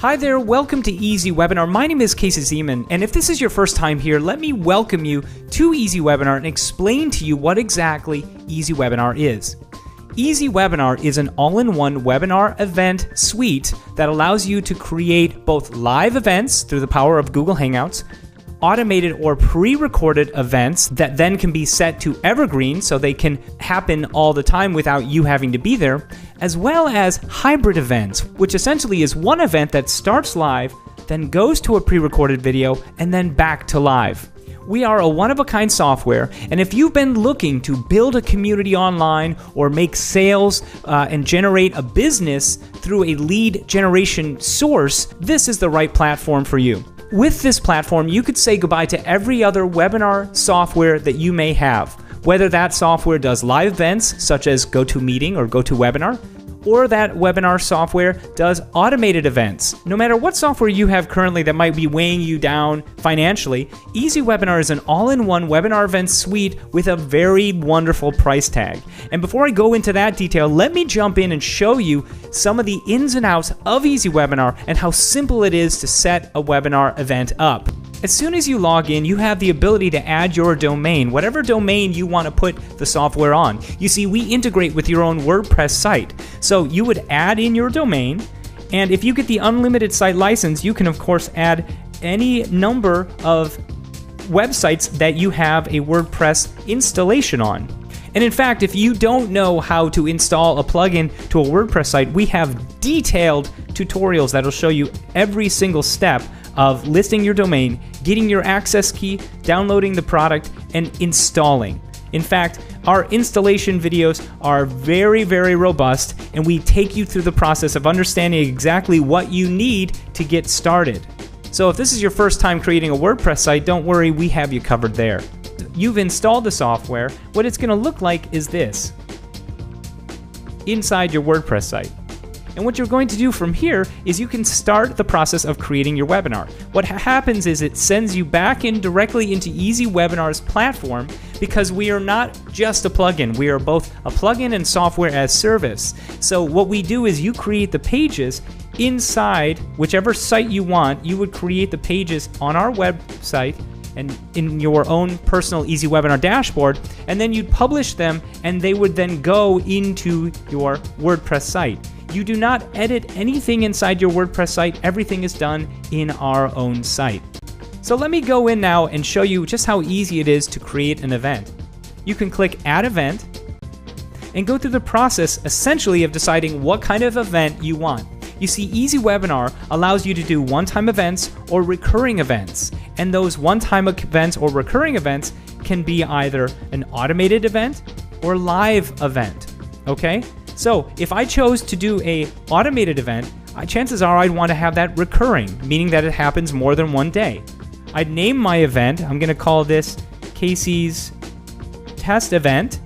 Hi there, welcome to EasyWebinar. My name is Casey Zeman, and if this is your first time here, let me welcome you to EasyWebinar and explain to you what exactly EasyWebinar is. EasyWebinar is an all-in-one webinar event suite that allows you to create both live events through the power of Google Hangouts, automated or pre-recorded events that then can be set to Evergreen so they can happen all the time without you having to be there, as well as hybrid events, which essentially is one event that starts live, then goes to a pre-recorded video, and then back to live. We are a one-of-a-kind software, and if you've been looking to build a community online or make sales and generate a business through a lead generation source, this is the right platform for you. With this platform, you could say goodbye to every other webinar software that you may have, whether that software does live events such as GoToMeeting or GoToWebinar, or that webinar software does automated events. No matter what software you have currently that might be weighing you down financially, EasyWebinar is an all-in-one webinar event suite with a very wonderful price tag. And before I go into that detail, let me jump in and show you some of the ins and outs of EasyWebinar and how simple it is to set a webinar event up. As soon as you log in, you have the ability to add your domain, whatever domain you want to put the software on. You see, we integrate with your own WordPress site. So you would add in your domain, and if you get the unlimited site license, you can of course add any number of websites that you have a WordPress installation on. And in fact, if you don't know how to install a plugin to a WordPress site, we have detailed tutorials that'll show you every single step of listing your domain, getting your access key, downloading the product, and installing. In fact, our installation videos are very, very robust, and we take you through the process of understanding exactly what you need to get started. So if this is your first time creating a WordPress site, don't worry, we have you covered there. You've installed the software. What it's going to look like is this inside your WordPress site. And what you're going to do from here is you can start the process of creating your webinar. What happens is it sends you back in directly into EasyWebinar's platform, because we are not just a plugin. We are both a plugin and software as service. So what we do is you create the pages inside whichever site you want. You would create the pages on our website and in your own personal EasyWebinar dashboard, and then you'd publish them, and they would then go into your WordPress site. You do not edit anything inside your WordPress site. Everything is done in our own site. So let me go in now and show you just how easy it is to create an event. You can click Add Event and go through the process essentially of deciding what kind of event you want. You see, EasyWebinar allows you to do one-time events or recurring events. And those one-time events or recurring events can be either an automated event or live event, okay? So if I chose to do a automated event, chances are I'd want to have that recurring, meaning that it happens more than one day. I'd name my event. I'm going to call this Casey's Test Event,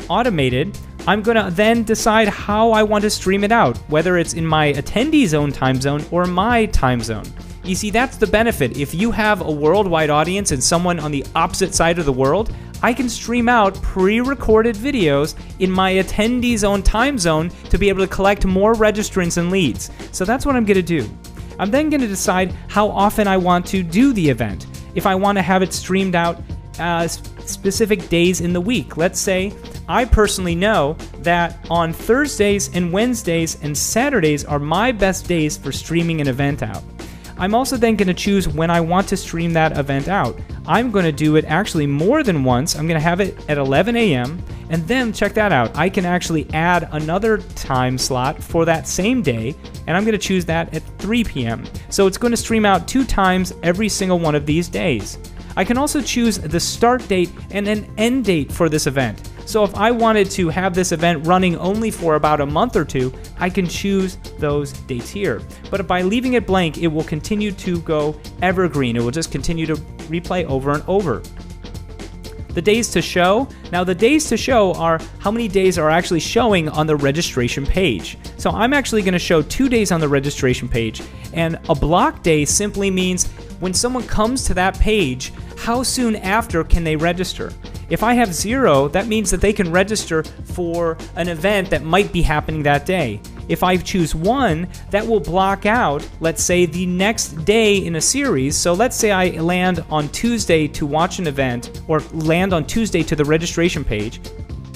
automated. I'm going to then decide how I want to stream it out, whether it's in my attendee's own time zone or my time zone. You see, that's the benefit. If you have a worldwide audience and someone on the opposite side of the world, I can stream out pre-recorded videos in my attendee's own time zone to be able to collect more registrants and leads. So that's what I'm going to do. I'm then going to decide how often I want to do the event. If I want to have it streamed out specific days in the week. Let's say I personally know that on Thursdays and Wednesdays and Saturdays are my best days for streaming an event out. I'm also then going to choose when I want to stream that event out. I'm going to do it actually more than once. I'm going to have it at 11 a.m. and then check that out. I can actually add another time slot for that same day, and I'm going to choose that at 3 p.m. So it's going to stream out 2 times every single one of these days. I can also choose the start date and an end date for this event. So if I wanted to have this event running only for about a month or 2, I can choose those dates here. But by leaving it blank, it will continue to go evergreen. It will just continue to replay over and over. The days to show. Now the days to show are how many days are actually showing on the registration page. So I'm actually going to show 2 days on the registration page, and a block day simply means when someone comes to that page, how soon after can they register? If I have 0, that means that they can register for an event that might be happening that day. If I choose one, that will block out, let's say, the next day in a series. So let's say I land on Tuesday to watch an event, or land on Tuesday to the registration page.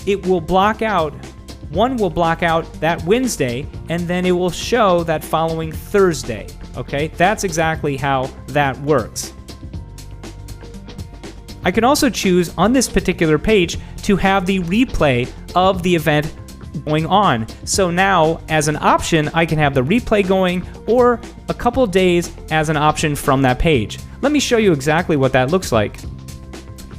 It will block out, one will block out that Wednesday, and then it will show that following Thursday. Okay, that's exactly how that works. I can also choose on this particular page to have the replay of the event going on. So now, as an option, I can have the replay going, or a couple days as an option from that page. Let me show you exactly what that looks like.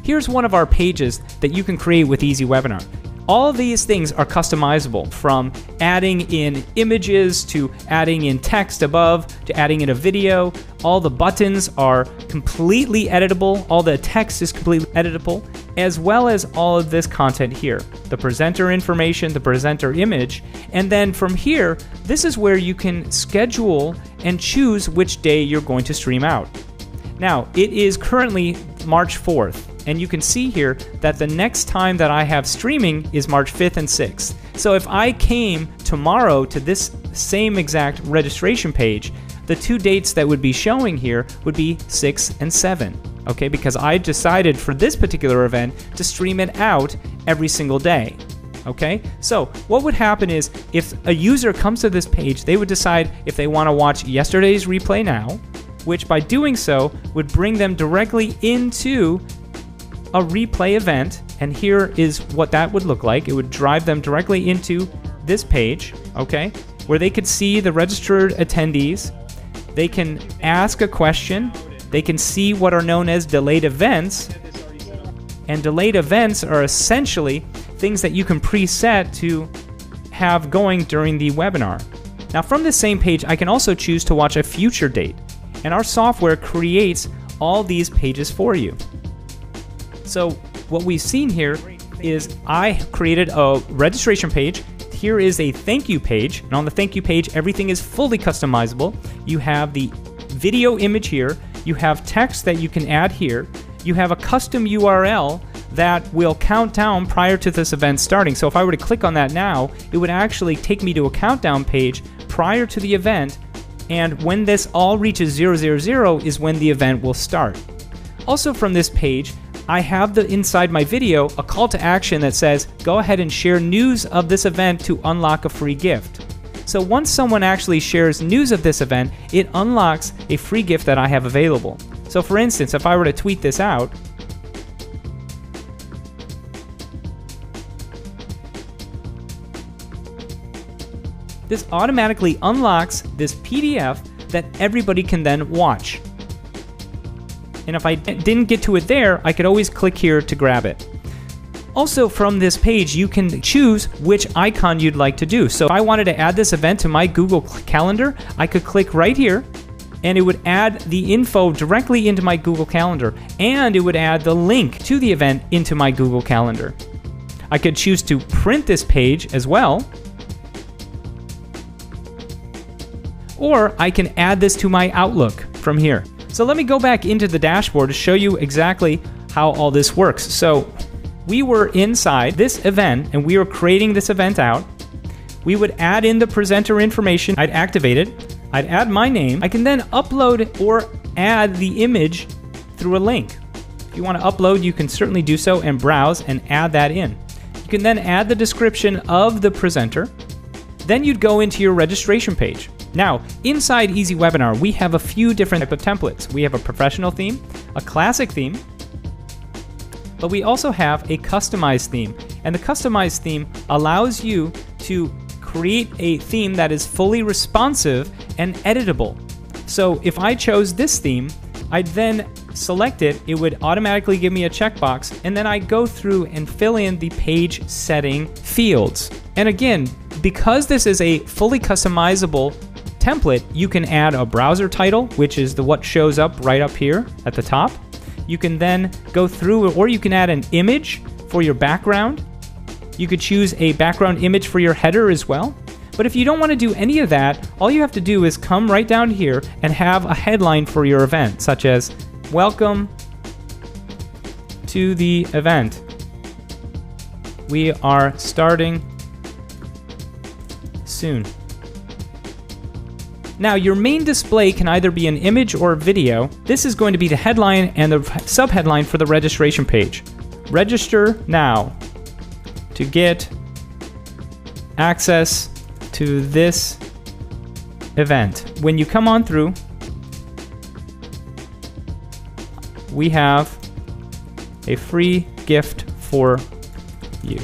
Here's one of our pages that you can create with EasyWebinar. All of these things are customizable, from adding in images to adding in text above to adding in a video. All the buttons are completely editable. All the text is completely editable, as well as all of this content here. The presenter information, the presenter image, and then from here, this is where you can schedule and choose which day you're going to stream out. Now, it is currently March 4th. And you can see here that the next time that I have streaming is March 5th and 6th. So if I came tomorrow to this same exact registration page, the two dates that would be showing here would be 6 and 7. Okay, because I decided for this particular event to stream it out every single day. Okay, so what would happen is if a user comes to this page, they would decide if they want to watch yesterday's replay now, which by doing so would bring them directly into a replay event, and here is what that would look like. It would drive them directly into this page, okay, where they could see the registered attendees. They can ask a question. They can see what are known as delayed events, and delayed events are essentially things that you can preset to have going during the webinar. Now, from this same page, I can also choose to watch a future date, and our software creates all these pages for you. So what we've seen here is I created a registration page. Here is a thank you page, and on the thank you page, everything is fully customizable. You have the video image here, you have text that you can add here, you have a custom URL that will count down prior to this event starting. So if I were to click on that now, it would actually take me to a countdown page prior to the event, and when this all reaches 000 is when the event will start. Also from this page, I have inside my video a call to action that says, go ahead and share news of this event to unlock a free gift. So once someone actually shares news of this event, it unlocks a free gift that I have available. So for instance, if I were to tweet this out, this automatically unlocks this PDF that everybody can then watch. And if I didn't get to it there, I could always click here to grab it. Also from this page, you can choose which icon you'd like to do. So if I wanted to add this event to my Google Calendar, I could click right here, and it would add the info directly into my Google Calendar, and it would add the link to the event into my Google Calendar. I could choose to print this page as well, or I can add this to my Outlook from here. So let me go back into the dashboard to show you exactly how all this works. So we were inside this event, and we were creating this event out. We would add in the presenter information. I'd activate it. I'd add my name. I can then upload or add the image through a link. If you want to upload, you can certainly do so and browse and add that in. You can then add the description of the presenter. Then you'd go into your registration page. Now, inside EasyWebinar, we have a few different types of templates. We have a professional theme, a classic theme, but we also have a customized theme. And the customized theme allows you to create a theme that is fully responsive and editable. So if I chose this theme, I'd then select it, it would automatically give me a checkbox, and then I go through and fill in the page setting fields. And again, because this is a fully customizable template, you can add a browser title, which is what shows up right up here at the top. You can then go through, or you can add an image for your background. You could choose a background image for your header as well. But if you don't want to do any of that, all you have to do is come right down here and have a headline for your event, such as, "Welcome to the event. We are starting soon." Now, your main display can either be an image or a video. This is going to be the headline and the subheadline for the registration page. Register now to get access to this event. When you come on through, we have a free gift for you.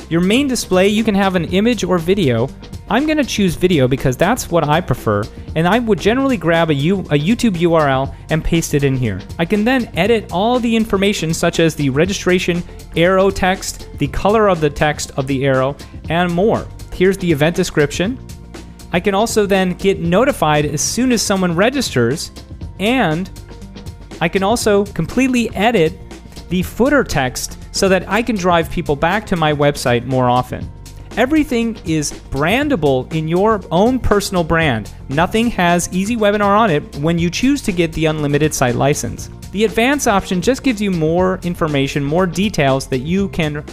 Your main display, you can have an image or video. I'm going to choose video because that's what I prefer, and I would generally grab a YouTube URL and paste it in here. I can then edit all the information such as the registration arrow text, the color of the text of the arrow, and more. Here's the event description. I can also then get notified as soon as someone registers, and I can also completely edit the footer text so that I can drive people back to my website more often. Everything is brandable in your own personal brand. Nothing has EasyWebinar on it when you choose to get the unlimited site license. The advanced option just gives you more information, more details that you can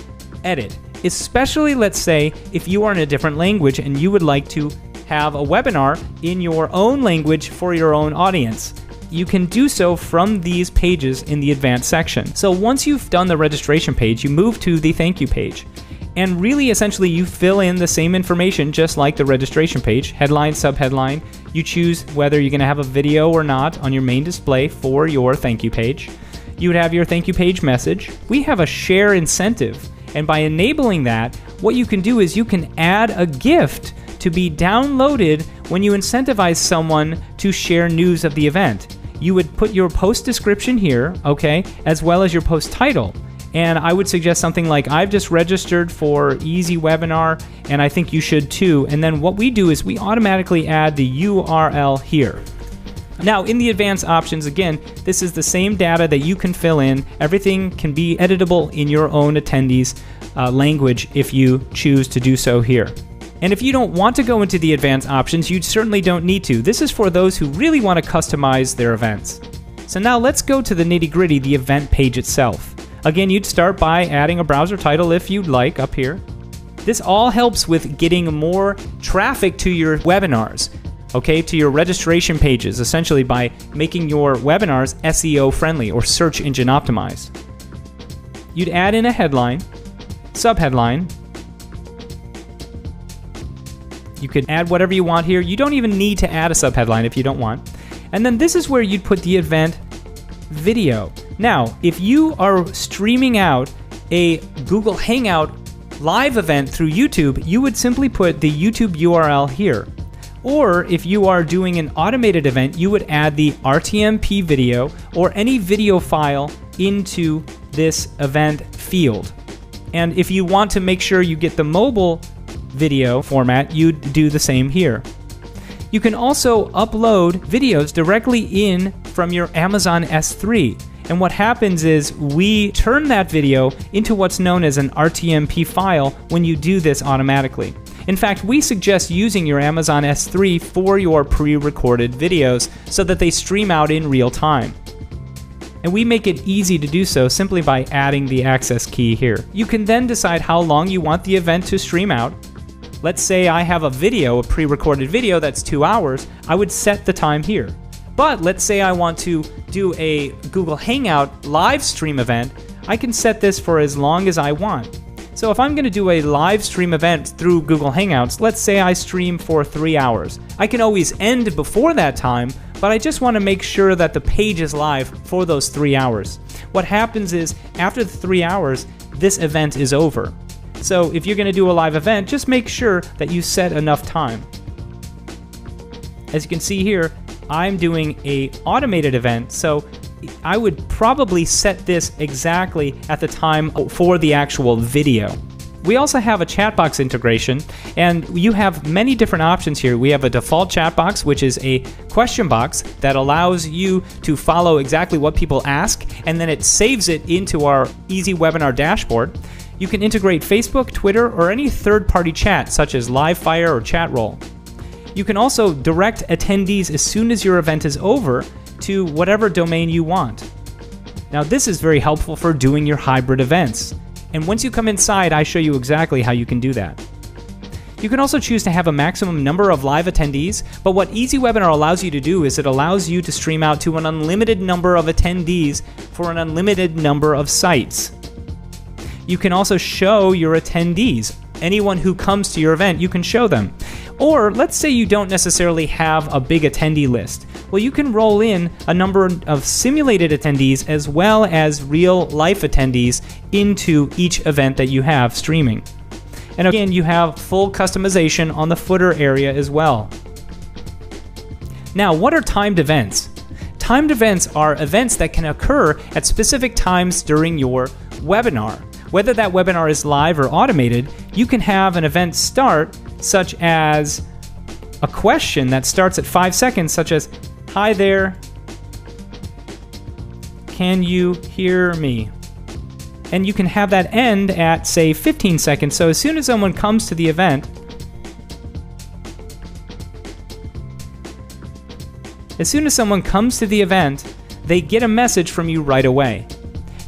edit. Especially, let's say, if you are in a different language and you would like to have a webinar in your own language for your own audience. You can do so from these pages in the advanced section. So once you've done the registration page, you move to the thank you page. And really, essentially, you fill in the same information just like the registration page, headline, subheadline. You choose whether you're going to have a video or not on your main display for your thank you page. You would have your thank you page message. We have a share incentive, and by enabling that, what you can do is you can add a gift to be downloaded when you incentivize someone to share news of the event. You would put your post description here, okay, as well as your post title. And I would suggest something like, I've just registered for EasyWebinar, and I think you should too. And then what we do is we automatically add the URL here. Now, in the advanced options, again, this is the same data that you can fill in. Everything can be editable in your own attendees' language if you choose to do so here. And if you don't want to go into the advanced options, you certainly don't need to. This is for those who really want to customize their events. So now let's go to the nitty-gritty, the event page itself. Again, you'd start by adding a browser title if you'd like up here. This all helps with getting more traffic to your webinars, okay, to your registration pages, essentially by making your webinars SEO friendly or search engine optimized. You'd add in a headline, subheadline. You could add whatever you want here. You don't even need to add a subheadline if you don't want. And then this is where you'd put the event video. Now, if you are streaming out a Google Hangout live event through YouTube, you would simply put the YouTube URL here. Or if you are doing an automated event, you would add the RTMP video or any video file into this event field. And if you want to make sure you get the mobile video format, you'd do the same here. You can also upload videos directly in from your Amazon S3. And what happens is we turn that video into what's known as an RTMP file when you do this automatically. In fact, we suggest using your Amazon S3 for your pre-recorded videos so that they stream out in real time. And we make it easy to do so simply by adding the access key here. You can then decide how long you want the event to stream out. Let's say I have a video, a pre-recorded video that's 2 hours. I would set the time here. But let's say I want to do a Google Hangout live stream event. I can set this for as long as I want. So if I'm going to do a live stream event through Google Hangouts, let's say I stream for 3 hours. I can always end before that time, but I just want to make sure that the page is live for those 3 hours. What happens is, after the 3 hours, this event is over. So if you're going to do a live event, just make sure that you set enough time. As you can see here, I'm doing an automated event, so I would probably set this exactly at the time for the actual video. We also have a chat box integration, and you have many different options here. We have a default chat box, which is a question box that allows you to follow exactly what people ask, and then it saves it into our EasyWebinar dashboard. You can integrate Facebook, Twitter, or any third-party chat, such as Livefire or Chatroll. You can also direct attendees as soon as your event is over to whatever domain you want. Now, this is very helpful for doing your hybrid events. And once you come inside, I show you exactly how you can do that. You can also choose to have a maximum number of live attendees, but what EasyWebinar allows you to do is it allows you to stream out to an unlimited number of attendees for an unlimited number of sites. You can also show your attendees. Anyone who comes to your event, you can show them. Or let's say you don't necessarily have a big attendee list. Well, you can roll in a number of simulated attendees as well as real life attendees into each event that you have streaming. And again, you have full customization on the footer area as well. Now, what are timed events? Timed events are events that can occur at specific times during your webinar. Whether that webinar is live or automated, you can have an event start such as a question that starts at 5 seconds, such as, "Hi there, can you hear me?" And you can have that end at, say, 15 seconds. So as soon as someone comes to the event, they get a message from you right away.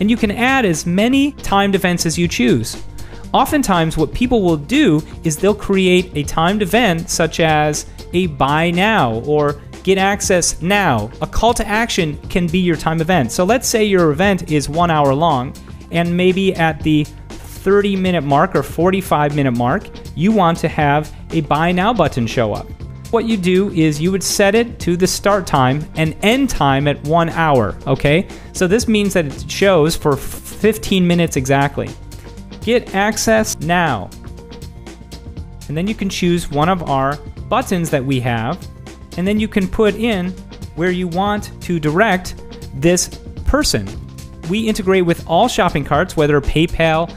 And you can add as many timed events as you choose. Oftentimes, what people will do is they'll create a timed event such as a buy now or get access now. A call to action can be your time event. So let's say your event is 1 hour long, and maybe at the 30-minute mark or 45-minute mark, you want to have a buy now button show up. What you do is you would set it to the start time and end time at 1 hour, okay? So this means that it shows for 15 minutes exactly. Get access now. And then you can choose one of our buttons that we have, and then you can put in where you want to direct this person. We integrate with all shopping carts, whether PayPal,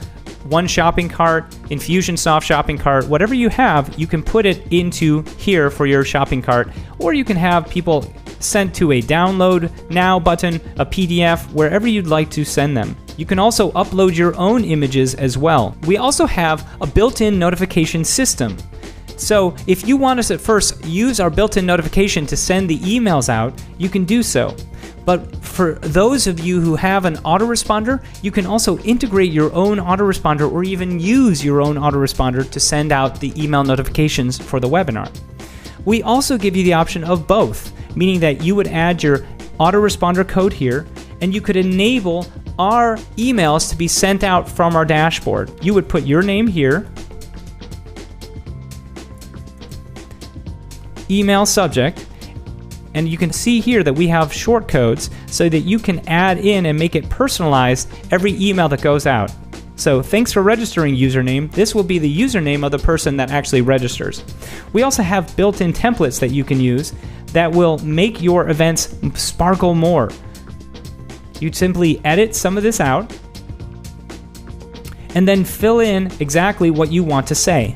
One Shopping Cart, Infusionsoft Shopping Cart, whatever you have, you can put it into here for your shopping cart, or you can have people sent to a download now button, a PDF, wherever you'd like to send them. You can also upload your own images as well. We also have a built-in notification system. So if you want us at first use our built-in notification to send the emails out, you can do so. But for those of you who have an autoresponder, you can also integrate your own autoresponder or even use your own autoresponder to send out the email notifications for the webinar. We also give you the option of both, meaning that you would add your autoresponder code here, and you could enable our emails to be sent out from our dashboard. You would put your name here, email subject, and you can see here that we have short codes so that you can add in and make it personalized every email that goes out. So thanks for registering username. This will be the username of the person that actually registers. We also have built-in templates that you can use that will make your events sparkle more. You'd simply edit some of this out and then fill in exactly what you want to say.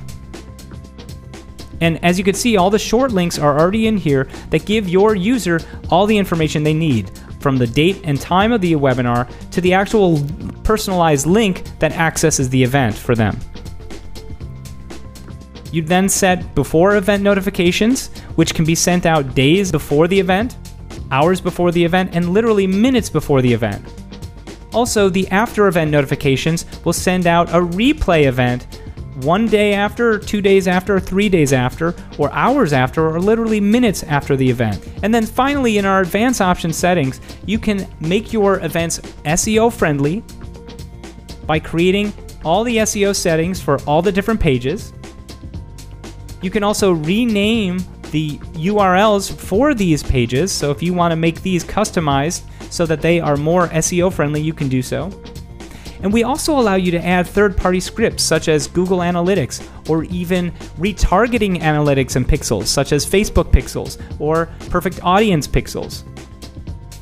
And as you can see, all the short links are already in here that give your user all the information they need, from the date and time of the webinar to the actual personalized link that accesses the event for them. You'd then set before event notifications, which can be sent out days before the event, hours before the event, and literally minutes before the event. Also, the after event notifications will send out a replay event 1 day after, 2 days after, 3 days after, or hours after, or literally minutes after the event. And then finally, in our advanced option settings, you can make your events SEO friendly by creating all the SEO settings for all the different pages. You can also rename the URLs for these pages. So if you want to make these customized so that they are more SEO friendly, you can do so. And we also allow you to add third-party scripts such as Google Analytics or even retargeting analytics and pixels such as Facebook pixels or perfect audience pixels.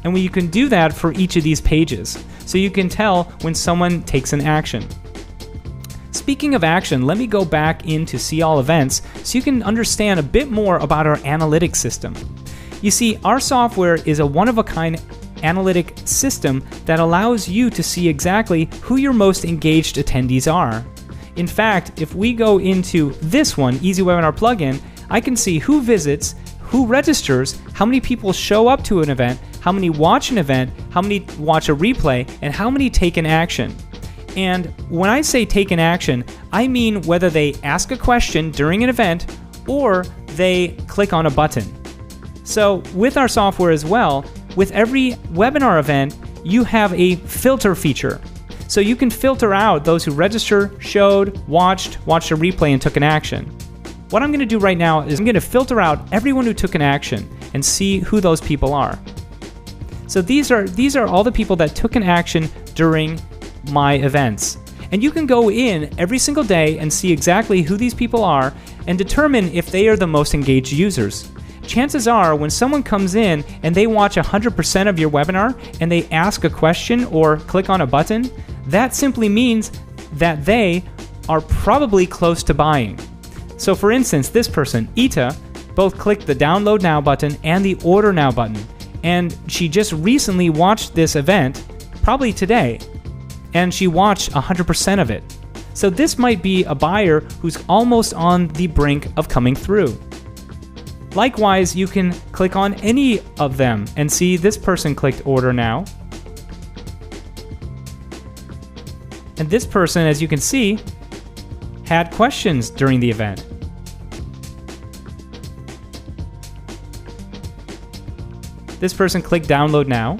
And you can do that for each of these pages, so you can tell when someone takes an action. Speaking of action, let me go back into See All Events so you can understand a bit more about our analytics system. You see, our software is a one-of-a-kind analytic system that allows you to see exactly who your most engaged attendees are. In fact, if we go into this one, EasyWebinar plugin, I can see who visits, who registers, how many people show up to an event, how many watch an event, how many watch a replay, and how many take an action. And when I say take an action, I mean whether they ask a question during an event or they click on a button. So with our software as well, with every webinar event, you have a filter feature. So you can filter out those who registered, showed, watched a replay, and took an action. What I'm going to do right now is I'm going to filter out everyone who took an action and see who those people are. So these are all the people that took an action during my events. And you can go in every single day and see exactly who these people are and determine if they are the most engaged users. Chances are when someone comes in and they watch 100% of your webinar and they ask a question or click on a button, that simply means that they are probably close to buying. So for instance, this person, Ita, both clicked the Download Now button and the Order Now button. And she just recently watched this event, probably today, and she watched 100% of it. So this might be a buyer who's almost on the brink of coming through. Likewise, you can click on any of them and see this person clicked Order Now. And this person, as you can see, had questions during the event. This person clicked Download Now.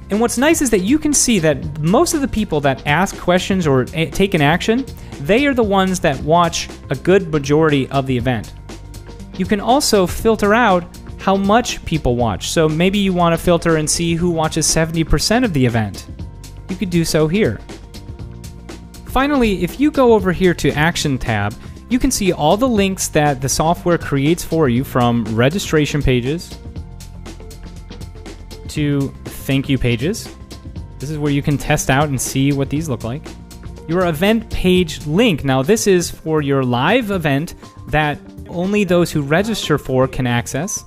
And what's nice is that you can see that most of the people that ask questions or take an action, they are the ones that watch a good majority of the event. You can also filter out how much people watch. So maybe you want to filter and see who watches 70% of the event. You could do so here. Finally, if you go over here to Action tab, you can see all the links that the software creates for you, from registration pages to thank you pages. This is where you can test out and see what these look like. Your event page link. Now this is for your live event that only those who register for can access.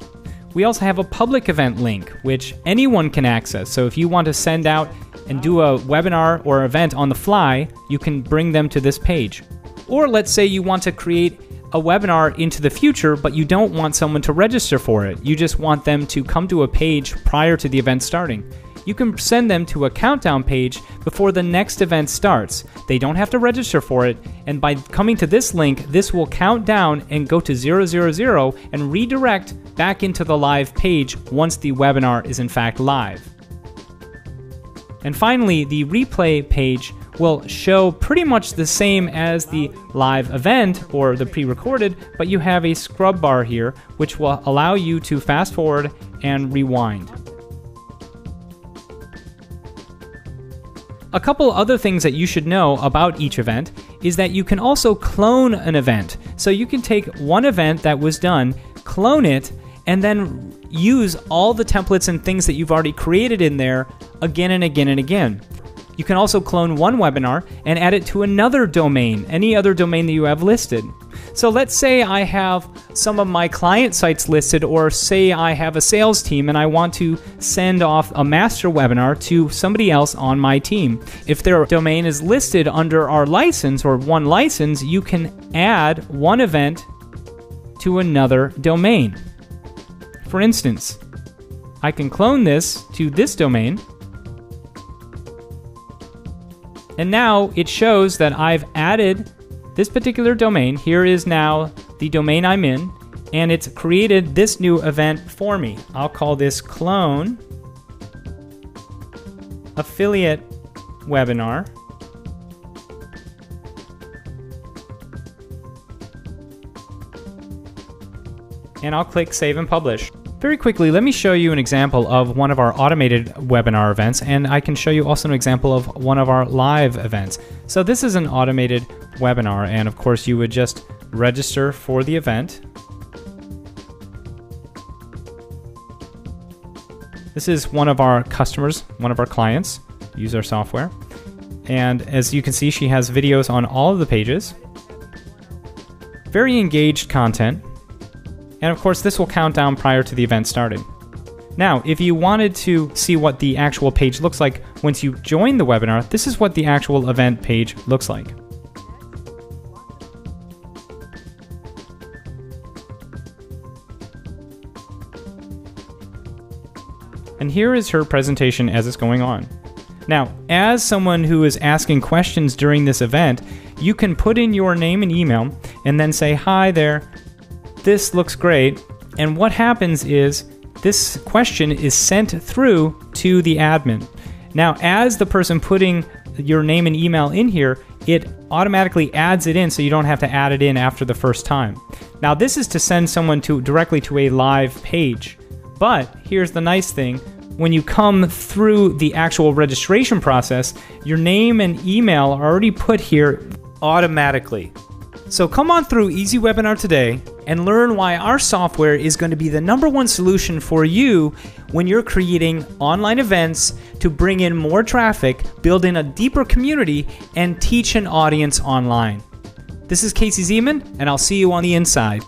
We also have a public event link, which anyone can access. So if you want to send out and do a webinar or event on the fly, you can bring them to this page. Or let's say you want to create a webinar into the future, but you don't want someone to register for it. You just want them to come to a page prior to the event starting. You can send them to a countdown page before the next event starts. They don't have to register for it, and by coming to this link, this will count down and go to 000 and redirect back into the live page once the webinar is in fact live. And finally, the replay page will show pretty much the same as the live event or the pre-recorded, but you have a scrub bar here which will allow you to fast forward and rewind. A couple other things that you should know about each event is that you can also clone an event. So you can take one event that was done, clone it, and then use all the templates and things that you've already created in there again and again and again. You can also clone one webinar and add it to another domain, any other domain that you have listed. So let's say I have some of my client sites listed, or say I have a sales team and I want to send off a master webinar to somebody else on my team. If their domain is listed under our license or one license, you can add one event to another domain. For instance, I can clone this to this domain, and now it shows that I've added this particular domain. Here is now the domain I'm in, and it's created this new event for me. I'll call this Clone Affiliate Webinar. And I'll click Save and Publish. Very quickly, let me show you an example of one of our automated webinar events, and I can show you also an example of one of our live events. So this is an automated webinar, and of course you would just register for the event. This is one of our customers, one of our clients, use our software. And as you can see, she has videos on all of the pages. Very engaged content. And of course, this will count down prior to the event starting. Now, if you wanted to see what the actual page looks like once you join the webinar, this is what the actual event page looks like. And here is her presentation as it's going on. Now, as someone who is asking questions during this event, you can put in your name and email and then say, "Hi there, this looks great." And what happens is this question is sent through to the admin. Now, as the person putting your name and email in here, it automatically adds it in so you don't have to add it in after the first time. Now, this is to send someone directly to a live page. But here's the nice thing. When you come through the actual registration process, your name and email are already put here automatically. So come on through EasyWebinar today and learn why our software is going to be the #1 solution for you when you're creating online events to bring in more traffic, build in a deeper community, and teach an audience online. This is Casey Zeman, and I'll see you on the inside.